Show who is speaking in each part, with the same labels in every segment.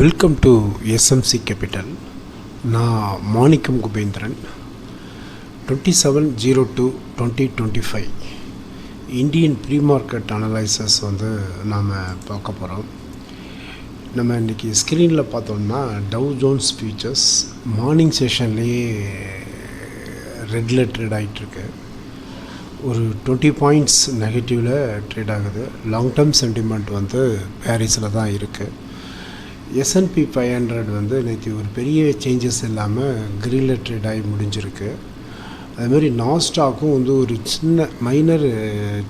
Speaker 1: Welcome to SMC capital. நான் Manickam Kubendran. 27/02/2025 Indian pre market analysis நாம் பார்க்க போகிறோம். நம்ம இன்றைக்கி ஸ்க்ரீனில் பார்த்தோம்னா டவ் ஜோன்ஸ் ஃபியூச்சர்ஸ் மார்னிங் செஷன்லேயே ரெட்டில் ட்ரேட் ஆகிட்டுருக்கு. ஒரு 20 பாயிண்ட்ஸ் நெகட்டிவில் ட்ரேட் ஆகுது. லாங் டேர்ம் சென்டிமெண்ட் பேரிஸில் தான் இருக்குது. S&P 500 நேற்று ஒரு பெரிய சேஞ்சஸ் இல்லாமல் க்ரீனில் ட்ரேட் ஆகி முடிஞ்சிருக்கு. அதுமாதிரி நாஸ்டாக்கும் ஒரு சின்ன மைனர்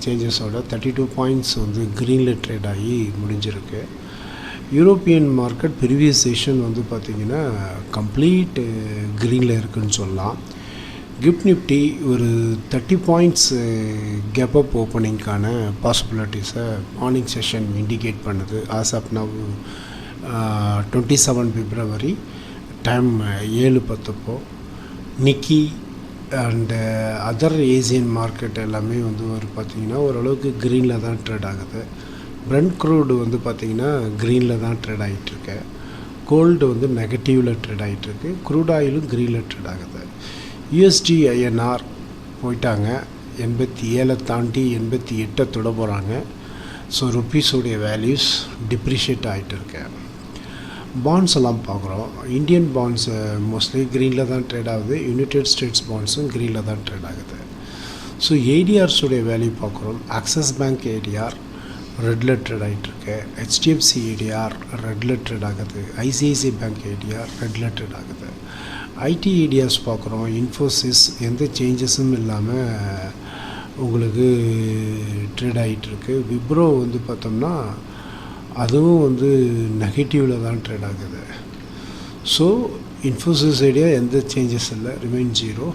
Speaker 1: சேஞ்சஸோட 32 பாயிண்ட்ஸ் க்ரீனில் ட்ரேட் ஆகி முடிஞ்சிருக்கு. யூரோப்பியன் மார்க்கெட் ப்ரீவியஸ் செஷன் பார்த்திங்கன்னா கம்ப்ளீட் க்ரீனில் இருக்குதுன்னு சொல்லலாம். கிஃப்ட் நிஃப்டி ஒரு 30 பாயிண்ட்ஸ் கேப் அப் ஓப்பனிங்கான பாசிபிலிட்டிஸை மார்னிங் செஷன் இண்டிகேட் பண்ணுது. As of now 27 February time 7:10 Nikkei and other Asian market எல்லாமே பார்த்திங்கன்னா ஓரளவுக்கு க்ரீனில் தான் ட்ரேட் ஆகுது. பிரெண்ட் க்ரூடு பார்த்திங்கன்னா க்ரீனில் தான் ட்ரேட் ஆகிட்டுருக்கு. கோல்டு நெகட்டிவில் ட்ரேட் ஆகிட்டுருக்கு. க்ரூட் ஆயிலும் க்ரீனில் ட்ரேட் ஆகுது. USD INR போயிட்டாங்க. 87 தாண்டி 88 தொட போகிறாங்க. ஸோ ருப்பீஸோடைய வேல்யூஸ் டிப்ரிஷியேட் ஆகிட்டு இருக்கு. பாண்ட்ஸ் எல்லாம் பார்க்குறோம். இந்தியன் பாண்ட்ஸ் மோஸ்ட்லி க்ரீனில் தான் ட்ரேட் ஆகுது. யுனைடெட் ஸ்டேட்ஸ் பாண்ட்ஸும் க்ரீனில் தான் ட்ரேட் ஆகுது. ஸோ ADRஸோடைய வேல்யூ பார்க்குறோம். ஆக்சிஸ் பேங்க் ADR ரெட்டில் ட்ரேட் ஆகிட்டுருக்கு. HDFC ADR ரெட்டில் ட்ரேட் ஆகுது. ICICI பேங்க் ADR ரெட்டில் ட்ரேட் ஆகுது. IT ADRஸ் பார்க்குறோம். இன்ஃபோசிஸ் எந்த சேஞ்சஸும் இல்லாமல் உங்களுக்கு ட்ரேட் ஆகிட்டுருக்கு. விப்ரோ பார்த்தோம்னா அதுவும் நெகட்டிவில் தான் ட்ரேட் ஆகுது. ஸோ இன்ஃபோசிஸ் ஐடியா எந்த சேஞ்சஸ் இல்லை, ரிமைன் 0.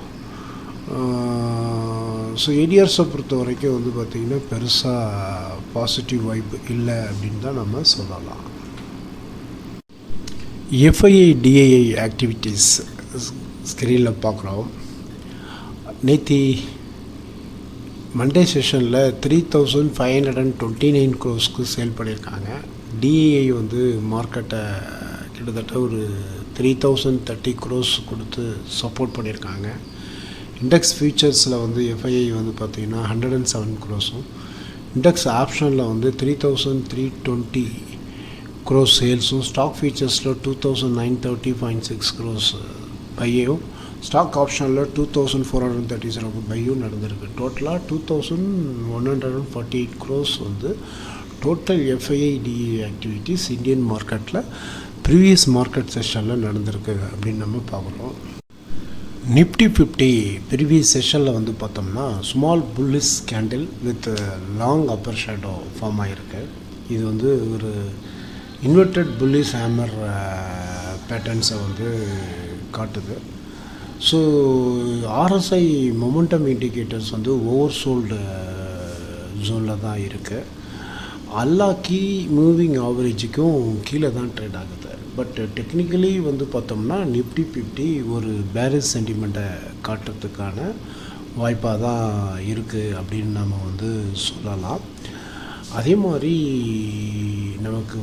Speaker 1: ஸோ ஏடிஆர்ஸை பொறுத்த வரைக்கும் பார்த்திங்கன்னா பெருசாக பாசிட்டிவ் வைப் இல்லை அப்படின்னு தான் நம்ம சொல்லலாம். FII DII ஆக்டிவிட்டீஸ் ஸ்க்ரீனில் பார்க்குறோம். நேற்று மண்டே செஷனில் 3529 crores சேல் பண்ணியிருக்காங்க. DII மார்க்கெட்டை கிட்டத்தட்ட ஒரு 3030 crores கொடுத்து சப்போர்ட் பண்ணியிருக்காங்க. இண்டெக்ஸ் ஃபியூச்சர்ஸில் FII பார்த்திங்கன்னா 107 crores, இண்டெக்ஸ் ஆப்ஷனில் 3320 crores சேல்ஸும், ஸ்டாக் ஃபீச்சர்ஸில் 2930.6 crores பையும், ஸ்டாக் ஆப்ஷனில் 2430 பையும் நடந்திருக்கு. டோட்டலாக 2148 crores total FII DII activities Indian மார்க்கெட்டில் ப்ரீவியஸ் மார்க்கெட் செஷனில் நடந்திருக்கு அப்படின்னு நம்ம பார்க்குறோம். நிஃப்டி 50 ப்ரீவியஸ் செஷனில் பார்த்தோம்னா small bullish candle with long upper shadow form ஆகிருக்கு. இது ஒரு இன்வெர்டட் புல்லிஷ் ஹேமர் பேட்டர்ன்ஸை காட்டுது. So RSI momentum indicators oversold ஜோனில் தான் இருக்குது. எல்லா கீ மூவிங் ஆவரேஜுக்கும் கீழே தான் ட்ரேட் ஆகுது. பட் டெக்னிக்கலி பார்த்தோம்னா நிஃப்டி 50 ஒரு பேரிஷ் சென்டிமெண்ட்டை காட்டுறதுக்கான வாய்ப்பாக தான் இருக்குது அப்படின்னு நம்ம சொல்லலாம். அதே மாதிரி நமக்கு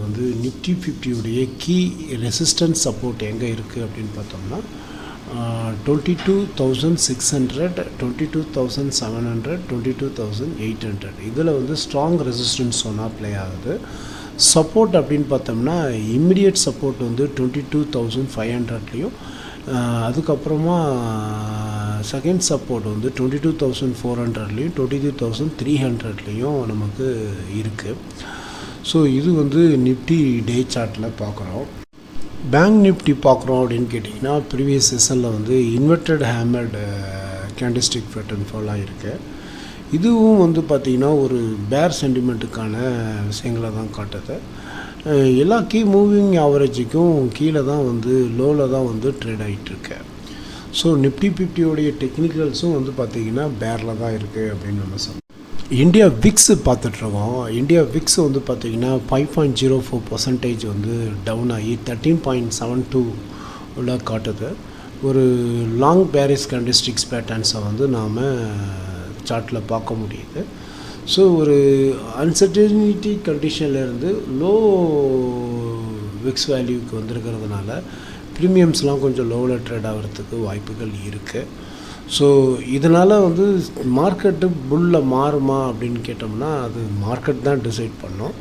Speaker 1: நிஃப்டி 50உடைய கீ ரெசிஸ்டன்ஸ் சப்போர்ட் எங்கே இருக்குது அப்படின்னு பார்த்தோம்னா 22,600, 22,700, 22,800 இதில் ஸ்ட்ராங் ரெசிஸ்டன்ஸ் ஒன்றா ப்ளே ஆகுது. சப்போர்ட் அப்படின்னு பார்த்தோம்னா இம்மிடியட் சப்போர்ட் 22,500லேயும், அதுக்கப்புறமா செகண்ட் சப்போர்ட் 22,400லேயும் 22,300லேயும் நமக்கு இருக்குது. ஸோ இது நிஃப்டி டே சார்ட்டில் பார்க்குறோம். பேங்க் நிஃப்டி பார்க்குறோம் அப்படின்னு கேட்டிங்கன்னா ப்ரீவியஸ் செஷனில் இன்வெர்டட் ஹேமர்டு கேண்டில்ஸ்டிக் பேட்டர்ன் ஃபாலாக இருக்குது. இதுவும் பார்த்திங்கன்னா ஒரு பேர் சென்டிமெண்ட்டுக்கான விஷயங்களை தான் காட்டுது. எல்லா கீ மூவிங் ஆவரேஜுக்கும் கீழே தான் லோவில் தான் ட்ரேட் ஆகிட்டுருக்கு. ஸோ நிஃப்டி 50உடைய டெக்னிக்கல்ஸும் பார்த்திங்கன்னா பேரில் தான் இருக்குது அப்படின்னு நம்ம சொல்லலாம். இந்தியா விக்ஸ் பார்த்துட்ருக்கோம். இந்தியா விக்ஸ் பார்த்திங்கன்னா 5.04% டவுன் ஆகி 13.72 காட்டுது. ஒரு லாங் பேரிஸ் கேண்டில்ஸ்டிக்ஸ் பேட்டர்ன்ஸை நாம் சார்ட்டில் பார்க்க முடியுது. ஸோ ஒரு அன்சர்டனிட்டி கண்டிஷன்லேருந்து லோ விக்ஸ் வேல்யூக்கு வந்திருக்கிறதுனால ப்ரீமியம்ஸ்லாம் கொஞ்சம் லோவில் ட்ரேட் ஆகிறதுக்கு வாய்ப்புகள் இருக்குது. ஸோ இதனால் வந்து மார்க்கெட்டு புல்லில் மாறுமா அப்படின்னு கேட்டோம்னா அது மார்க்கெட் தான் டிசைட் பண்ணோம்.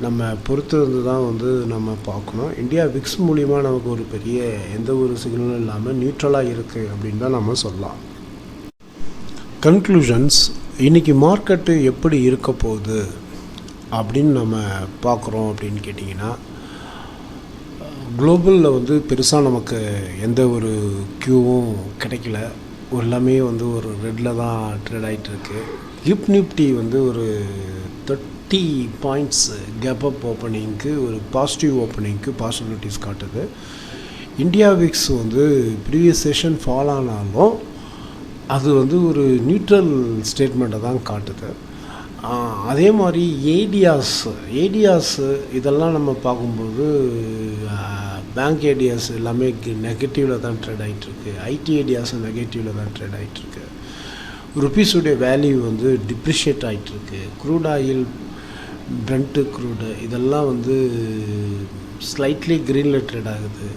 Speaker 1: நம்ம பொறுத்து வந்து தான் வந்து நம்ம பார்க்கணும். இந்தியா விக்ஸ் மூலிமா நமக்கு ஒரு பெரிய எந்த ஒரு சிக்னலும் இல்லாமல் நியூட்ரலாக இருக்குது அப்படின்னு தான் நம்ம சொல்லலாம். கன்க்ளூஷன்ஸ், இன்றைக்கி மார்க்கெட்டு எப்படி இருக்க போகுது அப்படின்னு நம்ம பார்க்குறோம் அப்படின்னு கேட்டிங்கன்னா, குளோபலில் வந்து பெருசாக நமக்கு எந்த ஒரு க்யூவும் கிடைக்கல. எல்லாமே வந்து ஒரு ரெட்டில் தான் ட்ரேட் ஆகிட்டுருக்கு. நிஃப்டி வந்து ஒரு 30 பாயிண்ட்ஸ் கேப் அப் ஓப்பனிங்க்கு ஒரு பாசிட்டிவ் ஓப்பனிங்க்கு பாசிபிலிட்டிஸ் காட்டுது. இந்தியா விக்ஸ் வந்து ப்ரீவியஸ் செஷன் ஃபால் ஆனாலும் அது வந்து ஒரு நியூட்ரல் ஸ்டேட்மெண்ட்டை தான் காட்டுது. அதே மாதிரி ஏடியாஸ் இதெல்லாம் நம்ம பார்க்கும்போது பேங்க் ஏடியாஸ் எல்லாமே நெகட்டிவில் தான் ட்ரேட் ஆகிட்டுருக்கு. ஐடி ஏடியாஸ் நெகட்டிவில் தான் ட்ரேட் ஆகிட்டுருக்கு. ருப்பீஸுடைய வேல்யூ வந்து டிப்ரிஷியேட் ஆகிட்டுருக்கு. க்ரூட் ஆயில், பிரண்ட் க்ரூடு இதெல்லாம் வந்து ஸ்லைட்லி க்ரீனில் ட்ரேட் ஆகுது.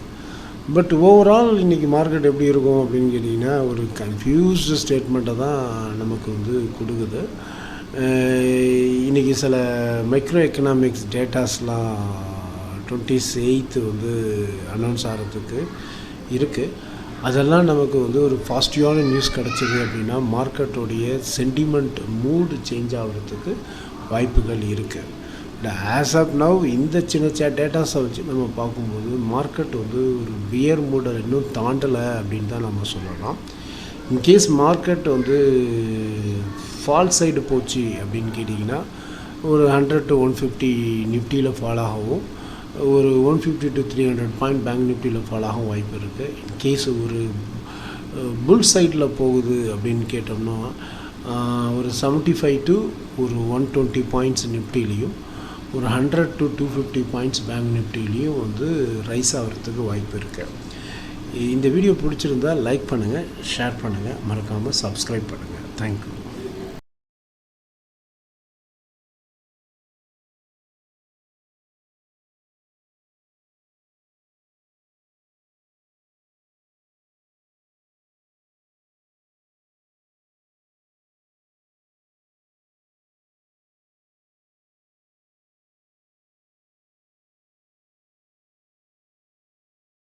Speaker 1: பட் ஓவரால் இன்றைக்கி மார்க்கெட் எப்படி இருக்கும் அப்படின்னு கேட்டிங்கன்னா ஒரு கன்ஃபியூஸ்டு ஸ்டேட்மெண்ட்டை தான் நமக்கு வந்து கொடுக்குது. இன்றைக்கி சில மைக்ரோ எக்கனாமிக்ஸ் டேட்டாஸ்லாம் 28th வந்து அனௌன்ஸ் ஆகிறதுக்கு இருக்குது. அதெல்லாம் நமக்கு வந்து ஒரு பாசிட்டிவான நியூஸ் கிடச்சிது அப்படின்னா மார்க்கெட்டோடைய சென்டிமெண்ட் மூடு சேஞ்ச் ஆகிறதுக்கு வாய்ப்புகள் இருக்குது. பட் ஆஸ் ஆஃப் நவ் இந்த சின்ன டேட்டாஸை வச்சு நம்ம பார்க்கும்போது மார்க்கெட் வந்து ஒரு பியர் மூடை இன்னும் தாண்டலை அப்படின்னு தான் நம்ம சொல்லலாம். இன்கேஸ் மார்க்கெட் வந்து ஃபால் சைடு போச்சு அப்படின்னு கேட்டிங்கன்னா ஒரு 100 to 150 நிஃப்டியில் ஃபால் ஆகவும் ஒரு 150 to 300 பாயிண்ட் பேங்க் நிஃப்டியில் ஃபால் ஆகும் வாய்ப்பு இருக்குது. இன்கேஸ் ஒரு புல் சைடில் போகுது அப்படின்னு கேட்டோம்னா ஒரு 75 to ஒரு 120 பாயிண்ட்ஸ் நிஃப்டிலையும் ஒரு 100 to 250 பாயிண்ட்ஸ் பேங்க் நிஃப்டிலையும் வந்து ரைஸ் ஆகிறதுக்கு வாய்ப்பு இருக்குது. இந்த வீடியோ பிடிச்சிருந்தால் லைக் பண்ணுங்கள், ஷேர் பண்ணுங்கள், மறக்காமல் சப்ஸ்கிரைப் பண்ணுங்கள். தேங்க்யூ.